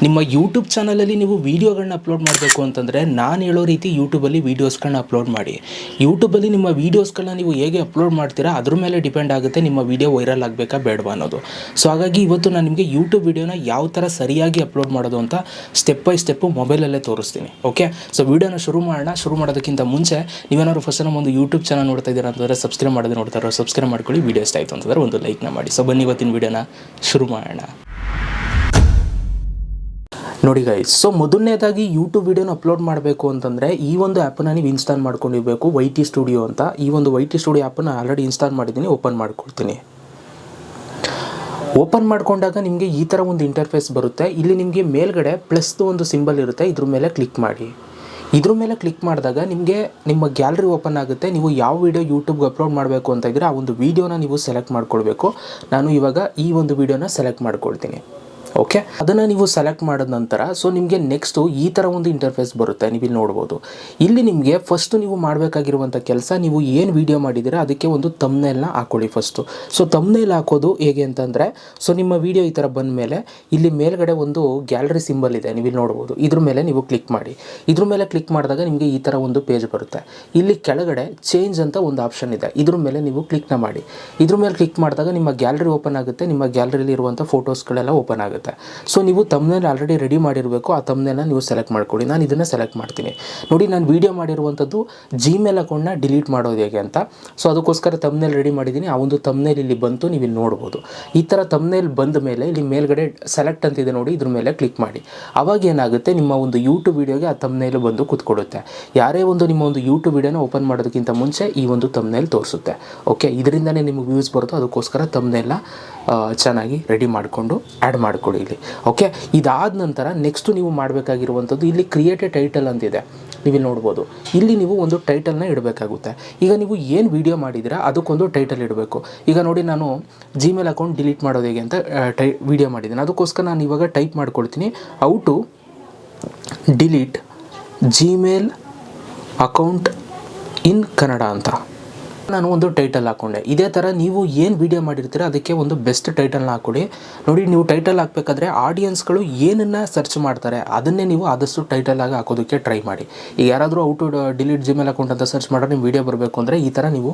ನಿಮ್ಮ ಯೂಟ್ಯೂಬ್ ಚಾನಲಲ್ಲಿ ನೀವು ವೀಡಿಯೋಗಳನ್ನ ಅಪ್ಲೋಡ್ ಮಾಡಬೇಕು ಅಂತಂದರೆ ನಾನು ಹೇಳೋ ರೀತಿ ಯೂಟ್ಯೂಬಲ್ಲಿ ವೀಡಿಯೋಸ್ಗಳನ್ನ ಅಪ್ಲೋಡ್ ಮಾಡಿ. ಯೂಟ್ಯೂಬಲ್ಲಿ ನಿಮ್ಮ ವೀಡಿಯೋಸ್ಗಳನ್ನ ನೀವು ಹೇಗೆ ಅಪ್ಲೋಡ್ ಮಾಡ್ತೀರಾ ಅದ್ರ ಮೇಲೆ ಡಿಪೆಂಡ್ ಆಗುತ್ತೆ ನಿಮ್ಮ ವೀಡಿಯೋ ವೈರಲ್ ಆಗಬೇಕಾ ಬೇಡವಾ ಅನ್ನೋದು. ಸೊ ಹಾಗಾಗಿ ಇವತ್ತು ನಾನು ನಿಮಗೆ ಯೂಟ್ಯೂಬ್ ವೀಡಿಯೋನ ಯಾವ ಥರ ಸರಿಯಾಗಿ ಅಪ್ಲೋಡ್ ಮಾಡೋದು ಅಂತ ಸ್ಟೆಪ್ ಬೈ ಸ್ಟೆಪ್ಪು ಮೊಬೈಲಲ್ಲೇ ತೋರಿಸ್ತೀನಿ. ಓಕೆ, ಸೊ ವೀಡಿಯೋನ ಶುರು ಮಾಡೋಣ. ಶುರು ಮಾಡೋದಕ್ಕಿಂತ ಮುಂಚೆ ನೀವೇನಾದ್ರು ಫಸ್ಟ್ ನಮ್ಮ ಒಂದು ಯೂಟ್ಯೂಬ್ ಚಾನಲ್ ನೋಡ್ತಾ ಇದ್ದೀರಾ ಅಂತಂದರೆ ಸಬ್ಸ್ಕ್ರೈಬ್ ಮಾಡೋದು ನೋಡ್ತಾರೋ ಸಬ್ಸ್ಕ್ರೈಬ್ ಮಾಡ್ಕೊಳ್ಳಿ. ವೀಡಿಯೋ ಇಷ್ಟ ಆಯಿತು ಅಂತಂದರೆ ಒಂದು ಲೈಕ್ನ ಮಾಡಿ. ಸೊ ಬನ್ನಿ ಇವತ್ತಿನ ವೀಡಿಯೋನ ಶುರು ಮಾಡೋಣ. ನೋಡಿ ಗೈಸ್, ಸೊ ಮೊದಲನೇದಾಗಿ ಯೂಟ್ಯೂಬ್ ವೀಡಿಯೋನ ಅಪ್ಲೋಡ್ ಮಾಡಬೇಕು ಅಂತಂದರೆ ಈ ಒಂದು ಆ್ಯಪನ್ನು ನೀವು ಇನ್ಸ್ಟಾಲ್ ಮಾಡ್ಕೊಂಡಿರಬೇಕು, YT ಸ್ಟುಡಿಯೋ ಅಂತ. ಈ ಒಂದು YT ಸ್ಟುಡಿಯೋ ಆ್ಯಪನ್ನು ಆಲ್ರೆಡಿ ಇನ್ಸ್ಟಾಲ್ ಮಾಡಿದ್ದೀನಿ. ಓಪನ್ ಮಾಡ್ಕೊಳ್ತೀನಿ. ಓಪನ್ ಮಾಡ್ಕೊಂಡಾಗ ನಿಮಗೆ ಈ ಥರ ಒಂದು ಇಂಟರ್ಫೇಸ್ ಬರುತ್ತೆ. ಇಲ್ಲಿ ನಿಮಗೆ ಮೇಲ್ಗಡೆ ಪ್ಲಸ್ದು ಒಂದು ಸಿಂಬಲ್ ಇರುತ್ತೆ, ಇದ್ರ ಮೇಲೆ ಕ್ಲಿಕ್ ಮಾಡಿ. ಇದ್ರ ಮೇಲೆ ಕ್ಲಿಕ್ ಮಾಡಿದಾಗ ನಿಮಗೆ ನಿಮ್ಮ ಗ್ಯಾಲರಿ ಓಪನ್ ಆಗುತ್ತೆ. ನೀವು ಯಾವ ವೀಡಿಯೋ ಯೂಟ್ಯೂಬ್ಗೆ ಅಪ್ಲೋಡ್ ಮಾಡಬೇಕು ಅಂತ ಇದ್ದರೆ ಆ ಒಂದು ವೀಡಿಯೋನ ನೀವು ಸೆಲೆಕ್ಟ್ ಮಾಡ್ಕೊಳ್ಬೇಕು. ನಾನು ಇವಾಗ ಈ ಒಂದು ವೀಡಿಯೋನ ಸೆಲೆಕ್ಟ್ ಮಾಡ್ಕೊಳ್ತೀನಿ. ಓಕೆ, ಅದನ್ನು ನೀವು ಸೆಲೆಕ್ಟ್ ಮಾಡಿದ ನಂತರ ಸೊ ನಿಮಗೆ ನೆಕ್ಸ್ಟು ಈ ಥರ ಒಂದು ಇಂಟರ್ಫೇಸ್ ಬರುತ್ತೆ. ನೀವು ಇಲ್ಲಿ ನೋಡ್ಬೋದು. ಇಲ್ಲಿ ನಿಮಗೆ ಫಸ್ಟು ನೀವು ಮಾಡಬೇಕಾಗಿರುವಂಥ ಕೆಲಸ, ನೀವು ಏನು ವೀಡಿಯೋ ಮಾಡಿದ್ದೀರಾ ಅದಕ್ಕೆ ಒಂದು ತಮ್ನೇಲ್ನ ಹಾಕ್ಕೊಳ್ಳಿ ಫಸ್ಟು. ಸೊ ತಮ್ನೇಲ್ ಹಾಕೋದು ಹೇಗೆ ಅಂತಂದರೆ, ಸೊ ನಿಮ್ಮ ವೀಡಿಯೋ ಈ ಥರ ಬಂದ ಮೇಲೆ ಇಲ್ಲಿ ಮೇಲ್ಗಡೆ ಒಂದು ಗ್ಯಾಲರಿ ಸಿಂಬಲ್ ಇದೆ, ನೀವು ಇಲ್ಲಿ ನೋಡ್ಬೋದು. ಇದ್ರ ಮೇಲೆ ನೀವು ಕ್ಲಿಕ್ ಮಾಡಿ. ಇದ್ರ ಮೇಲೆ ಕ್ಲಿಕ್ ಮಾಡಿದಾಗ ನಿಮಗೆ ಈ ಥರ ಒಂದು ಪೇಜ್ ಬರುತ್ತೆ. ಇಲ್ಲಿ ಕೆಳಗಡೆ ಚೇಂಜ್ ಅಂತ ಒಂದು ಆಪ್ಷನ್ ಇದೆ, ಇದ್ರ ಮೇಲೆ ನೀವು ಕ್ಲಿಕ್ನ ಮಾಡಿ. ಇದ್ರ ಮೇಲೆ ಕ್ಲಿಕ್ ಮಾಡಿದಾಗ ನಿಮ್ಮ ಗ್ಯಾಲರಿ ಓಪನ್ ಆಗುತ್ತೆ. ನಿಮ್ಮ ಗ್ಯಾಲರಿಲಿ ಇರುವಂಥ ಫೋಟೋಸ್ಗಳೆಲ್ಲ ಓಪನ್ ಆಗುತ್ತೆ. ಸೊ ನೀವು ತಮ್ನೇಲ್ ಆಲ್ರೆಡಿ ರೆಡಿ ಮಾಡಿರಬೇಕು, ಆ ತಮ್ನೇಲ್ನ ನೀವು ಸೆಲೆಕ್ಟ್ ಮಾಡ್ಕೊಳ್ಳಿ. ನಾನು ಇದನ್ನು ಸೆಲೆಕ್ಟ್ ಮಾಡ್ತೀನಿ. ನೋಡಿ, ನಾನು ವೀಡಿಯೋ ಮಾಡಿರುವಂಥದ್ದು ಜಿಮೇಲ್ ಅಕೌಂಟ್ನ ಡಿಲೀಟ್ ಮಾಡೋದು ಹೇಗೆ ಅಂತ. ಸೊ ಅದಕ್ಕೋಸ್ಕರ ತಮ್ನೇಲ್ ರೆಡಿ ಮಾಡಿದ್ದೀನಿ. ಆ ಒಂದು ತಮ್ನೇಲ್ ಇಲ್ಲಿ ಬಂತು, ನೀವು ಇಲ್ಲಿ ನೋಡ್ಬೋದು. ಈ ಥರ ತಮ್ನೇಲ್ ಬಂದ ಮೇಲೆ ಇಲ್ಲಿ ಮೇಲ್ಗಡೆ ಸೆಲೆಕ್ಟ್ ಅಂತಿದೆ ನೋಡಿ, ಇದ್ರ ಮೇಲೆ ಕ್ಲಿಕ್ ಮಾಡಿ. ಅವಾಗ ಏನಾಗುತ್ತೆ, ನಿಮ್ಮ ಒಂದು ಯೂಟ್ಯೂಬ್ ವೀಡಿಯೋಗೆ ಆ ತಮ್ನೇಲ್ ಬಂದು ಕೂತ್ಕೊಡುತ್ತೆ. ಯಾರೇ ಒಂದು ನಿಮ್ಮ ಒಂದು ಯೂಟ್ಯೂಬ್ ವೀಡಿಯೋನ ಓಪನ್ ಮಾಡೋದಕ್ಕಿಂತ ಮುಂಚೆ ಈ ಒಂದು ತಮ್ನೇಲ್ ತೋರಿಸುತ್ತೆ. ಓಕೆ, ಇದರಿಂದನೇ ನಿಮಗೆ ವ್ಯೂಸ್ ಬರುತ್ತೋ, ಅದಕ್ಕೋಸ್ಕರ ತಮ್ನೇಲ್ನ ಚೆನ್ನಾಗಿ ರೆಡಿ ಮಾಡಿಕೊಂಡು ಆ್ಯಡ್ ಮಾಡ್ಕೊಳ್ಳಿ ಇಲ್ಲಿ. ಓಕೆ, ಇದಾದ ನಂತರ ನೆಕ್ಸ್ಟು ನೀವು ಮಾಡಬೇಕಾಗಿರುವಂಥದ್ದು, ಇಲ್ಲಿ ಕ್ರಿಯೇಟ್ ಎ ಟೈಟಲ್ ಅಂತಿದೆ, ನೀವು ಇಲ್ಲಿ ನೋಡ್ಬೋದು. ಇಲ್ಲಿ ನೀವು ಒಂದು ಟೈಟಲ್ನ ಇಡಬೇಕಾಗುತ್ತೆ. ಈಗ ನೀವು ಏನು ವೀಡಿಯೋ ಮಾಡಿದ್ದೀರಾ ಅದಕ್ಕೊಂದು ಟೈಟಲ್ ಇಡಬೇಕು. ಈಗ ನೋಡಿ, ನಾನು ಜಿಮೇಲ್ ಅಕೌಂಟ್ ಡಿಲೀಟ್ ಮಾಡೋದು ಹೇಗೆ ಅಂತ ವೀಡಿಯೋ ಮಾಡಿದ್ದೀನಿ. ಅದಕ್ಕೋಸ್ಕರ ನಾನು ಇವಾಗ ಟೈಪ್ ಮಾಡ್ಕೊಳ್ತೀನಿ, how to delete Gmail account in Kannada ಅಂತ ನಾನು ಒಂದು ಟೈಟಲ್ ಹಾಕ್ಕೊಂಡೆ. ಇದೇ ಥರ ನೀವು ಏನು ವೀಡಿಯೋ ಮಾಡಿರ್ತೀರ ಅದಕ್ಕೆ ಒಂದು ಬೆಸ್ಟ್ ಟೈಟಲ್ನ ಹಾಕ್ಕೊಡಿ. ನೋಡಿ, ನೀವು ಟೈಟಲ್ ಹಾಕಬೇಕಾದ್ರೆ ಆಡಿಯನ್ಸ್ಗಳು ಏನನ್ನು ಸರ್ಚ್ ಮಾಡ್ತಾರೆ ಅದನ್ನೇ ನೀವು ಆದಷ್ಟು ಟೈಟಲಾಗಿ ಹಾಕೋದಕ್ಕೆ ಟ್ರೈ ಮಾಡಿ. ಈಗ ಯಾರಾದರೂ how to delete Gmail account ಅಂತ ಸರ್ಚ್ ಮಾಡಿದ್ರೆ ನಿಮ್ಮ ವೀಡಿಯೋ ಬರಬೇಕು ಅಂದರೆ ಈ ಥರ ನೀವು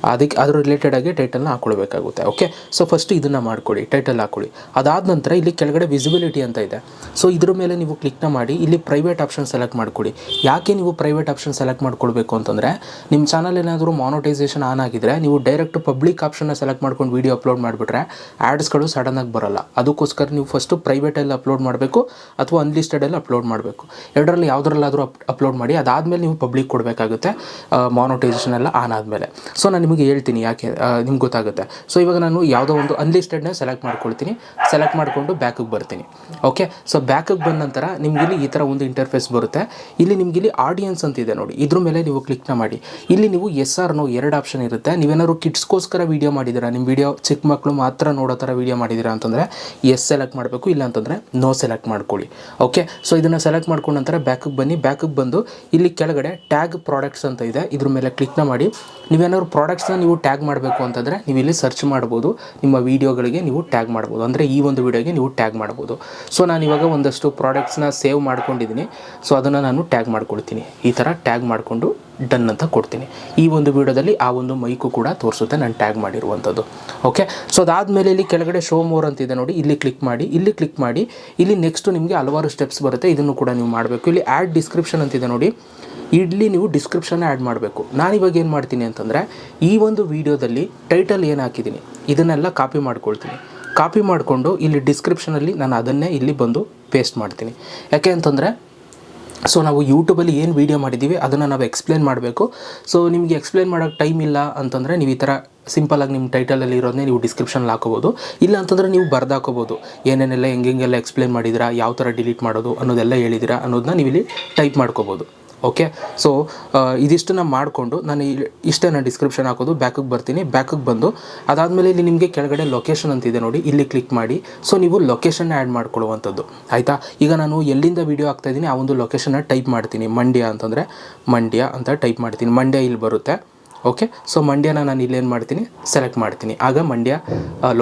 ಅದಕ್ಕೆ ಅದ್ರ ರಿಲೇಟೆಡಾಗಿ ಟೈಟಲ್ನ ಹಾಕ್ಕೊಳ್ಬೇಕಾಗುತ್ತೆ. ಓಕೆ, ಸೊ ಫಸ್ಟು ಇದನ್ನು ಮಾಡ್ಕೊಳ್ಳಿ, ಟೈಟಲ್ ಹಾಕ್ಕೊಳ್ಳಿ. ಅದಾದ ನಂತರ ಇಲ್ಲಿ ಕೆಳಗಡೆ ವಿಸಿಬಿಲಿಟಿ ಅಂತ ಇದೆ. ಸೊ ಇದ್ರ ಮೇಲೆ ನೀವು ಕ್ಲಿಕ್ನ ಮಾಡಿ. ಇಲ್ಲಿ ಪ್ರೈವೇಟ್ ಆಪ್ಷನ್ ಸೆಲೆಕ್ಟ್ ಮಾಡ್ಕೊಳ್ಳಿ. ಯಾಕೆ ನೀವು ಪ್ರೈವೇಟ್ ಆಪ್ಷನ್ ಸೆಲೆಕ್ಟ್ ಮಾಡ್ಕೊಳ್ಬೇಕು ಅಂತಂದರೆ, ನಿಮ್ಮ ಚಾನಲ್ ಏನಾದರೂ ಮಾನಿಟೈಸೇಷನ್ ಆನ್ ಆಗಿದ್ರೆ ನೀವು ಡೈರೆಕ್ಟ್ ಪಬ್ಲಿಕ್ ಆಪ್ಷನ್ನ ಸೆಲೆಕ್ಟ್ ಮಾಡ್ಕೊಂಡು ವೀಡಿಯೋ ಅಪ್ಲೋಡ್ ಮಾಡಿಬಿಟ್ರೆ ಆ್ಯಡ್ಸ್ಗಳು ಸಡನ್ನಾಗಿ ಬರೋಲ್ಲ. ಅದಕ್ಕೋಸ್ಕರ ನೀವು ಫಸ್ಟು ಪ್ರೈವೇಟಲ್ಲಿ ಅಪ್ಲೋಡ್ ಮಾಡಬೇಕು ಅಥವಾ ಅನ್ಲಿಸ್ಟೆಡಲ್ಲಿ ಅಪ್ಲೋಡ್ ಮಾಡಬೇಕು. ಎರಡರಲ್ಲಿ ಯಾವುದರಲ್ಲಾದರೂ ಅಪ್ಲೋಡ್ ಮಾಡಿ. ಅದಾದಮೇಲೆ ನೀವು ಪಬ್ಲಿಕ್ ಕೊಡಬೇಕಾಗುತ್ತೆ, ಮಾನಿಟೈಸೇಷನ್ ಎಲ್ಲ ಆನ್ ಆದಮೇಲೆ. ಸೊ ನಾನು ನಿಮಗೆ ಹೇಳ್ತೀನಿ ಯಾಕೆ, ನಿಮ್ಗೆ ಗೊತ್ತಾಗುತ್ತೆ. ಸೊ ಇವಾಗ ನಾನು ಯಾವುದೋ ಒಂದು ಅನ್ಲಿಸ್ಟೆಡ್ನ ಸೆಲೆಕ್ಟ್ ಮಾಡ್ಕೊಳ್ತೀನಿ. ಸೆಲೆಕ್ಟ್ ಮಾಡಿಕೊಂಡು ಬ್ಯಾಕಿಗೆ ಬರ್ತೀನಿ. ಓಕೆ, ಸೊ ಬ್ಯಾಕಿಗೆ ಬಂದ ನಂತರ ನಿಮ್ಗೆ ಇಲ್ಲಿ ಈ ಥರ ಒಂದು ಇಂಟರ್ಫೇಸ್ ಬರುತ್ತೆ. ಇಲ್ಲಿ ನಿಮ್ಗೆ ಇಲ್ಲಿ ಆಡಿಯನ್ಸ್ ಅಂತಿದೆ ನೋಡಿ, ಇದ್ರ ಮೇಲೆ ನೀವು ಕ್ಲಿಕ್ನ ಮಾಡಿ. ಇಲ್ಲಿ ನೀವು ಎಸ್ ಆರ್ ನೋ ಎರಡು ಆಪ್ಷನ್ ಇರುತ್ತೆ. ನೀವೇನಾದ್ರು ಕಿಡ್ಸ್ಗೋಸ್ಕರ ವೀಡಿಯೋ ಮಾಡಿದ್ದೀರಾ, ನಿಮ್ಮ ವೀಡಿಯೋ ಚಿಕ್ಕ ಮಕ್ಕಳು ಮಾತ್ರ ನೋಡೋ ಥರ ವೀಡಿಯೋ ಮಾಡಿದ್ದೀರಾ ಅಂತಂದರೆ ಎಸ್ ಸೆಲೆಕ್ಟ್ ಮಾಡಬೇಕು, ಇಲ್ಲ ಅಂತಂದರೆ ನೋ ಸೆಲೆಕ್ಟ್ ಮಾಡ್ಕೊಳ್ಳಿ. ಓಕೆ, ಸೊ ಇದನ್ನು ಸೆಲೆಕ್ಟ್ ಮಾಡ್ಕೊಂಡ ನಂತರ ಬ್ಯಾಕಿಗೆ ಬನ್ನಿ. ಬ್ಯಾಕಿಗೆ ಬಂದು ಇಲ್ಲಿ ಕೆಳಗಡೆ ಟ್ಯಾಗ್ ಪ್ರಾಡಕ್ಟ್ಸ್ ಅಂತ ಇದೆ, ಇದ್ರ ಮೇಲೆ ಕ್ಲಿಕ್ನ ಮಾಡಿ. ನೀವೇನಾದ್ರು ಪ್ರಾಡಕ್ಟ್ಸ್ನ ನೀವು ಟ್ಯಾಗ್ ಮಾಡಬೇಕು ಅಂತಂದರೆ ನೀವು ಇಲ್ಲಿ ಸರ್ಚ್ ಮಾಡ್ಬೋದು. ನಿಮ್ಮ ವೀಡಿಯೋಗಳಿಗೆ ನೀವು ಟ್ಯಾಗ್ ಮಾಡ್ಬೋದು, ಅಂದರೆ ಈ ಒಂದು ವೀಡಿಯೋಗೆ ನೀವು ಟ್ಯಾಗ್ ಮಾಡ್ಬೋದು. ಸೊ ನಾನು ಇವಾಗ ಒಂದಷ್ಟು ಪ್ರಾಡಕ್ಟ್ಸ್ನ ಸೇವ್ ಮಾಡ್ಕೊಂಡಿದ್ದೀನಿ. ಸೊ ಅದನ್ನು ನಾನು ಟ್ಯಾಗ್ ಮಾಡ್ಕೊಳ್ತೀನಿ. ಈ ಥರ ಟ್ಯಾಗ್ ಮಾಡಿಕೊಂಡು ಡನ್ ಅಂತ ಕೊಡ್ತೀನಿ. ಈ ಒಂದು ವೀಡಿಯೋದಲ್ಲಿ ಆ ಒಂದು ಮೈಕು ಕೂಡ ತೋರಿಸುತ್ತೆ ನಾನು ಟ್ಯಾಗ್ ಮಾಡಿರುವಂಥದ್ದು. ಓಕೆ, ಸೊ ಅದಾದಮೇಲೆ ಇಲ್ಲಿ ಕೆಳಗಡೆ ಶೋ ಮೋರ್ ಅಂತಿದೆ ನೋಡಿ, ಇಲ್ಲಿ ಕ್ಲಿಕ್ ಮಾಡಿ. ಇಲ್ಲಿ ಕ್ಲಿಕ್ ಮಾಡಿ ಇಲ್ಲಿ ನೆಕ್ಸ್ಟು ನಿಮಗೆ ಹಲವಾರು ಸ್ಟೆಪ್ಸ್ ಬರುತ್ತೆ, ಇದನ್ನು ಕೂಡ ನೀವು ಮಾಡಬೇಕು. ಇಲ್ಲಿ ಆ್ಯಡ್ ಡಿಸ್ಕ್ರಿಪ್ಷನ್ ಅಂತಿದೆ ನೋಡಿ, ಇಲ್ಲಿ ನೀವು ಡಿಸ್ಕ್ರಿಪ್ಷನ್ನ ಆ್ಯಡ್ ಮಾಡಬೇಕು. ನಾನಿವಾಗ ಏನು ಮಾಡ್ತೀನಿ ಅಂತಂದರೆ, ಈ ಒಂದು ವೀಡಿಯೋದಲ್ಲಿ ಟೈಟಲ್ ಏನು ಹಾಕಿದ್ದೀನಿ ಇದನ್ನೆಲ್ಲ ಕಾಪಿ ಮಾಡ್ಕೊಳ್ತೀನಿ. ಕಾಪಿ ಮಾಡಿಕೊಂಡು ಇಲ್ಲಿ ಡಿಸ್ಕ್ರಿಪ್ಷನಲ್ಲಿ ನಾನು ಅದನ್ನೇ ಇಲ್ಲಿ ಬಂದು ಪೇಸ್ಟ್ ಮಾಡ್ತೀನಿ. ಯಾಕೆ ಅಂತಂದರೆ, ಸೊ ನಾವು ಯೂಟ್ಯೂಬಲ್ಲಿ ಏನು ವೀಡಿಯೋ ಮಾಡಿದ್ದೀವಿ ಅದನ್ನು ನಾವು ಎಕ್ಸ್ಪ್ಲೇನ್ ಮಾಡಬೇಕು. ಸೊ ನಿಮಗೆ ಎಕ್ಸ್ಪ್ಲೇನ್ ಮಾಡೋಕ್ಕೆ ಟೈಮ್ ಇಲ್ಲ ಅಂತಂದರೆ ನೀವು ಈ ಥರ ಸಿಂಪಲಾಗಿ ನಿಮ್ಮ ಟೈಟಲಲ್ಲಿ ಇರೋದನ್ನೇ ನೀವು ಡಿಸ್ಕ್ರಿಪ್ಷನಲ್ಲಿ ಹಾಕೋಬೋದು. ಇಲ್ಲ ಅಂತಂದರೆ ನೀವು ಬರ್ದು ಹಾಕೋಬೋದು, ಏನೇನೆಲ್ಲ ಹೆಂಗೆಲ್ಲ ಎಕ್ಸ್ಪ್ಲೇನ್ ಮಾಡಿದ್ದೀರಾ, ಯಾವ ಥರ ಡಿಲೀಟ್ ಮಾಡೋದು ಅನ್ನೋದೆಲ್ಲ ಹೇಳಿದ್ದೀರಾ ಅನ್ನೋದನ್ನ ನೀವು ಇಲ್ಲಿ ಟೈಪ್ ಮಾಡ್ಕೋಬೋದು. ಓಕೆ, ಸೊ ಇದಿಷ್ಟನ್ನು ಮಾಡಿಕೊಂಡು ನಾನು ಇಷ್ಟೇ ನಾನು ಡಿಸ್ಕ್ರಿಪ್ಷನ್ ಹಾಕೋದು. ಬ್ಯಾಕಿಗೆ ಬರ್ತೀನಿ. ಬ್ಯಾಕಿಗೆ ಬಂದು ಅದಾದಮೇಲೆ ಇಲ್ಲಿ ನಿಮಗೆ ಕೆಳಗಡೆ ಲೊಕೇಶನ್ ಅಂತಿದೆ ನೋಡಿ, ಇಲ್ಲಿ ಕ್ಲಿಕ್ ಮಾಡಿ. ಸೊ ನೀವು ಲೊಕೇಶನ್ನ ಆ್ಯಡ್ ಮಾಡ್ಕೊಳ್ಳುವಂಥದ್ದು ಆಯಿತಾ. ಈಗ ನಾನು ಎಲ್ಲಿಂದ ವೀಡಿಯೋ ಹಾಕ್ತಾಯಿದ್ದೀನಿ ಆ ಒಂದು ಲೊಕೇಶನ್ನ ಟೈಪ್ ಮಾಡ್ತೀನಿ. ಮಂಡ್ಯ ಅಂತಂದರೆ ಮಂಡ್ಯ ಅಂತ ಟೈಪ್ ಮಾಡ್ತೀನಿ. ಮಂಡ್ಯ ಇಲ್ಲಿ ಬರುತ್ತೆ. ಓಕೆ. ಸೊ ಮಂಡ್ಯನ ನಾನು ಇಲ್ಲೇನು ಮಾಡ್ತೀನಿ, ಸೆಲೆಕ್ಟ್ ಮಾಡ್ತೀನಿ. ಆಗ ಮಂಡ್ಯ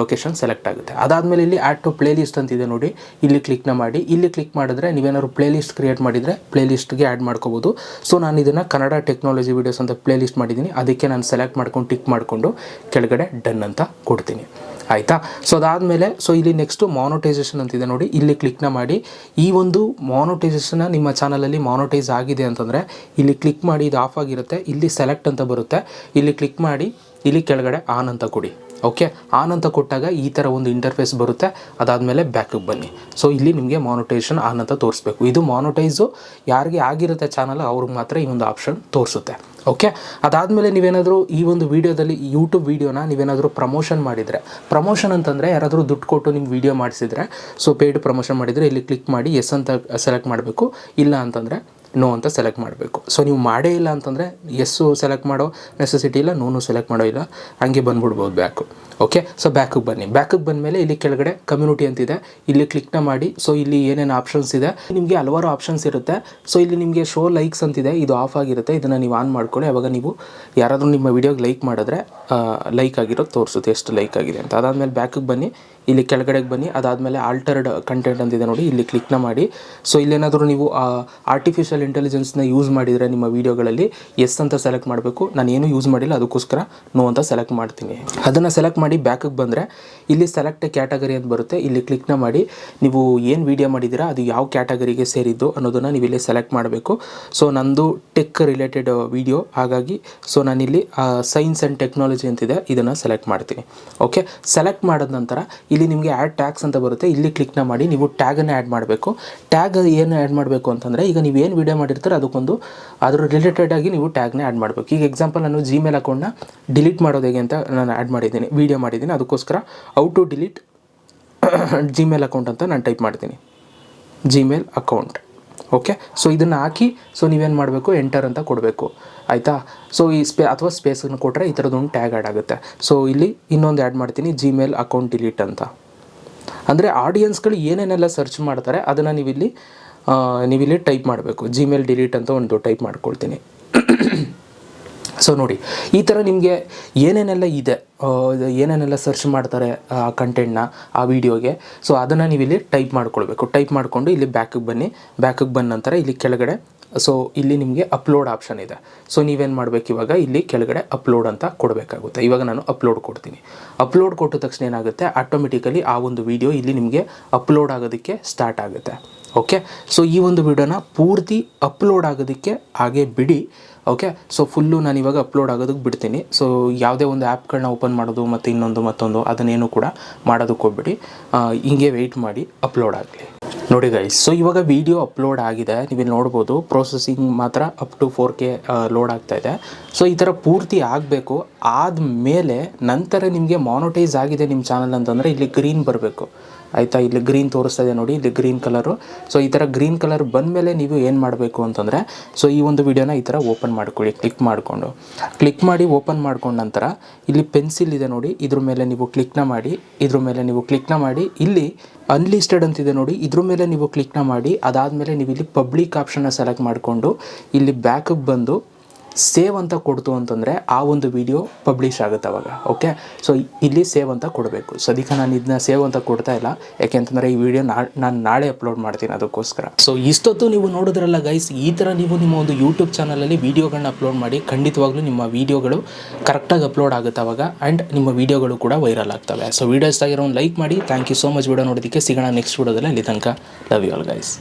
ಲೊಕೇಶನ್ ಸೆಲೆಕ್ಟ್ ಆಗುತ್ತೆ. ಅದಾದಮೇಲೆ ಇಲ್ಲಿ ಆ್ಯಡ್ ಟು ಪ್ಲೇ ಲಿಸ್ಟ್ ಅಂತಿದೆ ನೋಡಿ, ಇಲ್ಲಿ ಕ್ಲಿಕ್ನ ಮಾಡಿ. ಇಲ್ಲಿ ಕ್ಲಿಕ್ ಮಾಡಿದ್ರೆ ನೀವೇನಾದ್ರು ಪ್ಲೇ ಲಿಸ್ಟ್ ಕ್ರಿಯೇಟ್ ಮಾಡಿದರೆ ಪ್ಲೇ ಲಿಸ್ಟ್ಗೆ ಆ್ಯಡ್ ಮಾಡ್ಕೋಬೋದು. ಸೊ ನಾನು ಇದನ್ನು ಕನ್ನಡ ಟೆಕ್ನಾಲಜಿ ವೀಡಿಯೋಸ್ ಅಂತ ಪ್ಲೇ ಲಿಸ್ಟ್ ಮಾಡಿದ್ದೀನಿ. ಅದಕ್ಕೆ ನಾನು ಸೆಲೆಕ್ಟ್ ಮಾಡ್ಕೊಂಡು ಟಿಕ್ ಮಾಡಿಕೊಂಡು ಕೆಳಗಡೆ ಡನ್ ಅಂತ ಕೊಡ್ತೀನಿ. ಆಯಿತಾ. ಸೊ ಅದಾದಮೇಲೆ ಸೊ ಇಲ್ಲಿ ನೆಕ್ಸ್ಟು ಮಾನೋಟೈಸೇಷನ್ ಅಂತಿದೆ ನೋಡಿ, ಇಲ್ಲಿ ಕ್ಲಿಕ್ನ ಮಾಡಿ. ಈ ಒಂದು ಮಾನೋಟೈಸೇಷನ್ನ ನಿಮ್ಮ ಚಾನಲಲ್ಲಿ ಮಾನೋಟೈಸ್ ಆಗಿದೆ ಅಂತಂದರೆ ಇಲ್ಲಿ ಕ್ಲಿಕ್ ಮಾಡಿ, ಇದು ಆಫ್ ಆಗಿರುತ್ತೆ, ಇಲ್ಲಿ ಸೆಲೆಕ್ಟ್ ಅಂತ ಬರುತ್ತೆ, ಇಲ್ಲಿ ಕ್ಲಿಕ್ ಮಾಡಿ, ಇಲ್ಲಿ ಕೆಳಗಡೆ ಆನ್ ಅಂತ ಕೊಡಿ. ಓಕೆ. ಆನ್ ಅಂತ ಕೊಟ್ಟಾಗ ಈ ಥರ ಒಂದು ಇಂಟರ್ಫೇಸ್ ಬರುತ್ತೆ. ಅದಾದಮೇಲೆ ಬ್ಯಾಕಿಗೆ ಬನ್ನಿ. ಸೊ ಇಲ್ಲಿ ನಿಮಗೆ ಮಾನೋಟೈಸೇಷನ್ ಆನ್ ಅಂತ ತೋರಿಸ್ಬೇಕು. ಇದು ಮಾನೋಟೈಸು ಯಾರಿಗೆ ಆಗಿರುತ್ತೆ ಚಾನಲ್ ಅವ್ರಿಗೆ ಮಾತ್ರ ಈ ಒಂದು ಆಪ್ಷನ್ ತೋರಿಸುತ್ತೆ. ಓಕೆ. ಅದಾದಮೇಲೆ ನೀವೇನಾದರೂ ಈ ಒಂದು ವೀಡಿಯೋದಲ್ಲಿ ಯೂಟ್ಯೂಬ್ ವೀಡಿಯೋನ ನೀವೇನಾದರೂ ಪ್ರಮೋಷನ್ ಮಾಡಿದರೆ, ಪ್ರಮೋಷನ್ ಅಂತಂದರೆ ಯಾರಾದರೂ ದುಡ್ಡು ಕೊಟ್ಟು ನಿಮ್ಮ ವೀಡಿಯೋ ಮಾಡಿಸಿದರೆ, ಸೊ ಪೇಯ್ಡ್ ಪ್ರಮೋಷನ್ ಮಾಡಿದರೆ ಇಲ್ಲಿ ಕ್ಲಿಕ್ ಮಾಡಿ ಎಸ್ ಅಂತ ಸೆಲೆಕ್ಟ್ ಮಾಡಬೇಕು. ಇಲ್ಲ ಅಂತಂದರೆ ನೋ ಅಂತ ಸೆಲೆಕ್ಟ್ ಮಾಡಬೇಕು. ಸೊ ನೀವು ಮಾಡೇ ಇಲ್ಲ ಅಂತಂದರೆ ಎಸ್ಸು ಸೆಲೆಕ್ಟ್ ಮಾಡೋ ನೆಸೆಸಿಟಿ ಇಲ್ಲ, ನೋನು ಸೆಲೆಕ್ಟ್ ಮಾಡೋ ಇಲ್ಲ, ಹಂಗೆ ಬಂದ್ಬಿಡ್ಬೋದು ಬ್ಯಾಕು. ಓಕೆ. ಸೊ ಬ್ಯಾಕಿಗೆ ಬನ್ನಿ. ಬ್ಯಾಕಿಗೆ ಬಂದಮೇಲೆ ಇಲ್ಲಿ ಕೆಳಗಡೆ ಕಮ್ಯುನಿಟಿ ಅಂತಿದೆ, ಇಲ್ಲಿ ಕ್ಲಿಕ್ನ ಮಾಡಿ. ಸೊ ಇಲ್ಲಿ ಏನೇನು ಆಪ್ಷನ್ಸ್ ಇದೆ, ನಿಮಗೆ ಹಲವಾರು ಆಪ್ಷನ್ಸ್ ಇರುತ್ತೆ. ಸೊ ಇಲ್ಲಿ ನಿಮಗೆ ಶೋ ಲೈಕ್ಸ್ ಅಂತಿದೆ, ಇದು ಆಫ್ ಆಗಿರುತ್ತೆ, ಇದನ್ನು ನೀವು ಆನ್ ಮಾಡ್ಕೊಳ್ಳಿ. ಅವಾಗ ನೀವು ಯಾರಾದರೂ ನಿಮ್ಮ ವೀಡಿಯೋಗೆ ಲೈಕ್ ಮಾಡಿದ್ರೆ ಲೈಕ್ ಆಗಿರೋದು ತೋರಿಸುತ್ತೆ, ಎಷ್ಟು ಲೈಕ್ ಆಗಿದೆ ಅಂತ. ಅದಾದಮೇಲೆ ಬ್ಯಾಕಿಗೆ ಬನ್ನಿ, ಇಲ್ಲಿ ಕೆಳಗಡೆಗೆ ಬನ್ನಿ. ಅದಾದಮೇಲೆ ಆಲ್ಟರ್ಡ್ ಕಂಟೆಂಟ್ ಅಂತಿದೆ ನೋಡಿ, ಇಲ್ಲಿ ಕ್ಲಿಕ್ನ ಮಾಡಿ. ಸೊ ಇಲ್ಲೇನಾದರೂ ನೀವು ಆರ್ಟಿಫಿಷಿಯಲ್ ಇಂಟೆಲಿಜೆನ್ಸ್ನ ಯೂಸ್ ಮಾಡಿದರೆ ನಿಮ್ಮ ವೀಡಿಯೋಗಳಲ್ಲಿ ಎಸ್ ಅಂತ ಸೆಲೆಕ್ಟ್ ಮಾಡಬೇಕು. ನಾನು ಏನೂ ಯೂಸ್ ಮಾಡಿಲ್ಲ, ಅದಕ್ಕೋಸ್ಕರ ನೋ ಅಂತ ಸೆಲೆಕ್ಟ್ ಮಾಡ್ತೀನಿ. ಅದನ್ನು ಸೆಲೆಕ್ಟ್ ಮಾಡಿ ಬ್ಯಾಕಿಗೆ ಬಂದರೆ ಇಲ್ಲಿ ಸೆಲೆಕ್ಟ್ ಕ್ಯಾಟಗರಿ ಅಂತ ಬರುತ್ತೆ, ಇಲ್ಲಿ ಕ್ಲಿಕ್ನ ಮಾಡಿ. ನೀವು ಏನು ವೀಡಿಯೋ ಮಾಡಿದ್ದೀರಾ ಅದು ಯಾವ ಕ್ಯಾಟಗರಿಗೆ ಸೇರಿದ್ದು ಅನ್ನೋದನ್ನು ನೀವು ಇಲ್ಲಿ ಸೆಲೆಕ್ಟ್ ಮಾಡಬೇಕು. ಸೊ ನಂದು ಟೆಕ್ ರಿಲೇಟೆಡ್ ವೀಡಿಯೋ, ಹಾಗಾಗಿ ಸೊ ನಾನಿಲ್ಲಿ ಸೈನ್ಸ್ ಆ್ಯಂಡ್ ಟೆಕ್ನಾಲಜಿ ಅಂತಿದೆ, ಇದನ್ನು ಸೆಲೆಕ್ಟ್ ಮಾಡ್ತೀನಿ. ಓಕೆ. ಸೆಲೆಕ್ಟ್ ಮಾಡಿದ ನಂತರ ಇಲ್ಲಿ ನಿಮಗೆ ಆ್ಯಡ್ ಟ್ಯಾಗ್ಸ್ ಅಂತ ಬರುತ್ತೆ, ಇಲ್ಲಿ ಕ್ಲಿಕ್ನ ಮಾಡಿ. ನೀವು ಟ್ಯಾಗನ್ನು ಆ್ಯಡ್ ಮಾಡಬೇಕು. ಟ್ಯಾಗ್ ಏನು ಆ್ಯಡ್ ಮಾಡಬೇಕು ಅಂತಂದರೆ, ಈಗ ನೀವು ಏನು ವೀಡಿಯೋ ಮಾಡಿರ್ತಾರೆ ಅದಕ್ಕೊಂದು ಅದ್ರ ರಿಲೇಟೆಡ್ ಆಗಿ ನೀವು ಟ್ಯಾಗ್ನ ಆ್ಯಡ್ ಮಾಡಬೇಕು. ಈಗ ಎಕ್ಸಾಂಪಲ್ ನಾನು ಜಿಮೇಲ್ ಅಕೌಂಟ್ನ ಡಿಲೀಟ್ ಮಾಡೋದು ಹೇಗೆ ಅಂತ ನಾನು ಆ್ಯಡ್ ಮಾಡಿದ್ದೀನಿ, ವೀಡಿಯೋ ಮಾಡಿದ್ದೀನಿ. ಅದಕ್ಕೋಸ್ಕರ how to delete Gmail account ಅಂತ ನಾನು ಟೈಪ್ ಮಾಡ್ತೀನಿ, ಜಿಮೇಲ್ ಅಕೌಂಟ್. ಓಕೆ. ಸೊ ಇದನ್ನು ಹಾಕಿ ಸೊ ನೀವೇನು ಮಾಡಬೇಕು, ಎಂಟರ್ ಅಂತ ಕೊಡಬೇಕು. ಆಯಿತಾ. ಸೊ ಈ ಅಥವಾ ಸ್ಪೇಸನ್ನು ಕೊಟ್ಟರೆ ಈ ಥರದೊಂದು ಟ್ಯಾಗ್ ಆ್ಯಡ್ ಆಗುತ್ತೆ. ಸೊ ಇಲ್ಲಿ ಇನ್ನೊಂದು ಆ್ಯಡ್ ಮಾಡ್ತೀನಿ, ಜಿಮೇಲ್ ಅಕೌಂಟ್ ಡಿಲೀಟ್ ಅಂತ. ಅಂದರೆ ಆಡಿಯನ್ಸ್ಗಳು ಏನೇನೆಲ್ಲ ಸರ್ಚ್ ಮಾಡ್ತಾರೆ ಅದನ್ನು ನೀವಿಲ್ಲಿ ಟೈಪ್ ಮಾಡಬೇಕು. ಜಿಮೇಲ್ ಡಿಲೀಟ್ ಅಂತ ಒಂದು ಟೈಪ್ ಮಾಡ್ಕೊಳ್ತೀನಿ. ಸೊ ನೋಡಿ, ಈ ಥರ ನಿಮಗೆ ಏನೇನೆಲ್ಲ ಇದೆ, ಏನೇನೆಲ್ಲ ಸರ್ಚ್ ಮಾಡ್ತಾರೆ ಆ ಕಂಟೆಂಟ್ನ, ಆ ವಿಡಿಯೋಗೆ, ಸೊ ಅದನ್ನು ನೀವಿಲ್ಲಿ ಟೈಪ್ ಮಾಡ್ಕೊಳ್ಬೇಕು. ಟೈಪ್ ಮಾಡಿಕೊಂಡು ಇಲ್ಲಿ ಬ್ಯಾಕಿಗೆ ಬನ್ನಿ. ಬ್ಯಾಕಿಗೆ ಬಂದ ನಂತರ ಇಲ್ಲಿ ಕೆಳಗಡೆ ಸೊ ಇಲ್ಲಿ ನಿಮಗೆ ಅಪ್ಲೋಡ್ ಆಪ್ಷನ್ ಇದೆ. ಸೊ ನೀವೇನು ಮಾಡಬೇಕು, ಇವಾಗ ಇಲ್ಲಿ ಕೆಳಗಡೆ ಅಪ್ಲೋಡ್ ಅಂತ ಕೊಡಬೇಕಾಗುತ್ತೆ. ಇವಾಗ ನಾನು ಅಪ್ಲೋಡ್ ಕೊಡ್ತೀನಿ. ಅಪ್ಲೋಡ್ ಕೊಟ್ಟ ತಕ್ಷಣ ಏನಾಗುತ್ತೆ, ಆಟೋಮೆಟಿಕಲಿ ಆ ಒಂದು ವಿಡಿಯೋ ಇಲ್ಲಿ ನಿಮಗೆ ಅಪ್ಲೋಡ್ ಆಗೋದಕ್ಕೆ ಸ್ಟಾರ್ಟ್ ಆಗುತ್ತೆ. ಓಕೆ. ಸೊ ಈ ಒಂದು ವಿಡಿಯೋನ ಪೂರ್ತಿ ಅಪ್ಲೋಡ್ ಆಗೋದಕ್ಕೆ ಹಾಗೆ ಬಿಡಿ. ಓಕೆ. ಸೊ ಫುಲ್ಲು ನಾನು ಇವಾಗ ಅಪ್ಲೋಡ್ ಆಗೋದಕ್ಕೆ ಬಿಡ್ತೀನಿ. ಸೊ ಯಾವುದೇ ಒಂದು ಆ್ಯಪ್ಗಳನ್ನ ಓಪನ್ ಮಾಡೋದು ಮತ್ತು ಇನ್ನೊಂದು ಮತ್ತೊಂದು ಅದನ್ನೇನು ಕೂಡ ಮಾಡೋದಕ್ಕೆ ಹೋಗ್ಬಿಡಿ, ಹಿಂಗೆ ವೆಯ್ಟ್ ಮಾಡಿ ಅಪ್ಲೋಡ್ ಆಗಲಿ. ನೋಡಿ ಗೈಸ್, ಸೊ ಇವಾಗ ವಿಡಿಯೋ ಅಪ್ಲೋಡ್ ಆಗಿದೆ, ನೀವಿಲ್ಲಿ ನೋಡ್ಬೋದು. ಪ್ರೊಸೆಸಿಂಗ್ ಮಾತ್ರ ಅಪ್ ಟು 4K ಲೋಡ್ ಆಗ್ತಾಯಿದೆ. ಸೊ ಈ ಥರ ಪೂರ್ತಿ ಆಗಬೇಕು. ಆದಮೇಲೆ ನಂತರ ನಿಮಗೆ ಮಾನೋಟೈಸ್ ಆಗಿದೆ ನಿಮ್ಮ ಚಾನಲ್ ಅಂತಂದರೆ ಇಲ್ಲಿ ಗ್ರೀನ್ ಬರಬೇಕು. ಆಯಿತಾ. ಇಲ್ಲಿ ಗ್ರೀನ್ ತೋರಿಸ್ತಾ ಇದೆ ನೋಡಿ, ಇಲ್ಲಿ ಗ್ರೀನ್ ಕಲರು. ಸೊ ಈ ಥರ ಗ್ರೀನ್ ಕಲರ್ ಬಂದಮೇಲೆ ನೀವು ಏನು ಮಾಡಬೇಕು ಅಂತಂದರೆ, ಸೊ ಈ ಒಂದು ವಿಡಿಯೋನ ಈ ಥರ ಓಪನ್ ಮಾಡ್ಕೊಳ್ಳಿ. ಕ್ಲಿಕ್ ಮಾಡಿ ಓಪನ್ ಮಾಡ್ಕೊಂಡ ನಂತರ ಇಲ್ಲಿ ಪೆನ್ಸಿಲ್ ಇದೆ ನೋಡಿ, ಇದ್ರ ಮೇಲೆ ನೀವು ಕ್ಲಿಕ್ನ ಮಾಡಿ. ಇಲ್ಲಿ ಅನ್ಲಿಸ್ಟೆಡ್ ಅಂತಿದೆ ನೋಡಿ, ಇದ್ರ ಮೇಲೆ ನೀವು ಕ್ಲಿಕ್ನ ಮಾಡಿ. ಅದಾದಮೇಲೆ ನೀವು ಇಲ್ಲಿ ಪಬ್ಲಿಕ್ ಆಪ್ಷನ್ನ ಸೆಲೆಕ್ಟ್ ಮಾಡಿಕೊಂಡು ಇಲ್ಲಿ ಬ್ಯಾಕಿಗೆ ಬಂದು ಸೇವ್ ಅಂತ ಕೊಡ್ತು ಅಂತಂದರೆ ಆ ಒಂದು ವಿಡಿಯೋ ಪಬ್ಲಿಷ್ ಆಗುತ್ತೆ ಅವಾಗ. ಓಕೆ. ಸೊ ಇಲ್ಲಿ ಸೇವ್ ಅಂತ ಕೊಡಬೇಕು. ಸೊ ಅದಕ್ಕೆ ನಾನು ಇದನ್ನ ಸೇವ್ ಅಂತ ಕೊಡ್ತಾ ಇಲ್ಲ, ಯಾಕೆಂತಂದರೆ ಈ ವಿಡಿಯೋ ನಾನು ನಾಳೆ ಅಪ್ಲೋಡ್ ಮಾಡ್ತೀನಿ, ಅದಕ್ಕೋಸ್ಕರ. ಸೊ ಇಷ್ಟೊತ್ತು ನೀವು ನೋಡಿದ್ರಲ್ಲ ಗೈಸ್, ಈ ಥರ ನೀವು ನಿಮ್ಮ ಒಂದು ಯೂಟ್ಯೂಬ್ ಚಾನಲಲ್ಲಿ ವೀಡಿಯೋಗಳನ್ನ ಅಪ್ಲೋಡ್ ಮಾಡಿ ಖಂಡಿತವಾಗ್ಲೂ ನಿಮ್ಮ ವೀಡಿಯೋಗಳು ಕರೆಕ್ಟಾಗಿ ಅಪ್ಲೋಡ್ ಆಗುತ್ತೆ ಅವಾಗ, ಆ್ಯಂಡ್ ನಿಮ್ಮ ವೀಡಿಯೋಗಳು ಕೂಡ ವೈರಲ್ ಆಗ್ತವೆ. ಸೊ ವೀಡಿಯೋ ಇಷ್ಟ ಆಗಿರೋ ಒಂದು ಲೈಕ್ ಮಾಡಿ. Thank you so much video ನೋಡೋದಕ್ಕೆ. ಸಿಗೋಣ ನೆಕ್ಸ್ಟ್ ವಿಡಿಯೋದಲ್ಲಿ. ಅಲ್ಲಿ ತನಕ ಲವ್ ಯು ಆಲ್ ಗೈಸ್.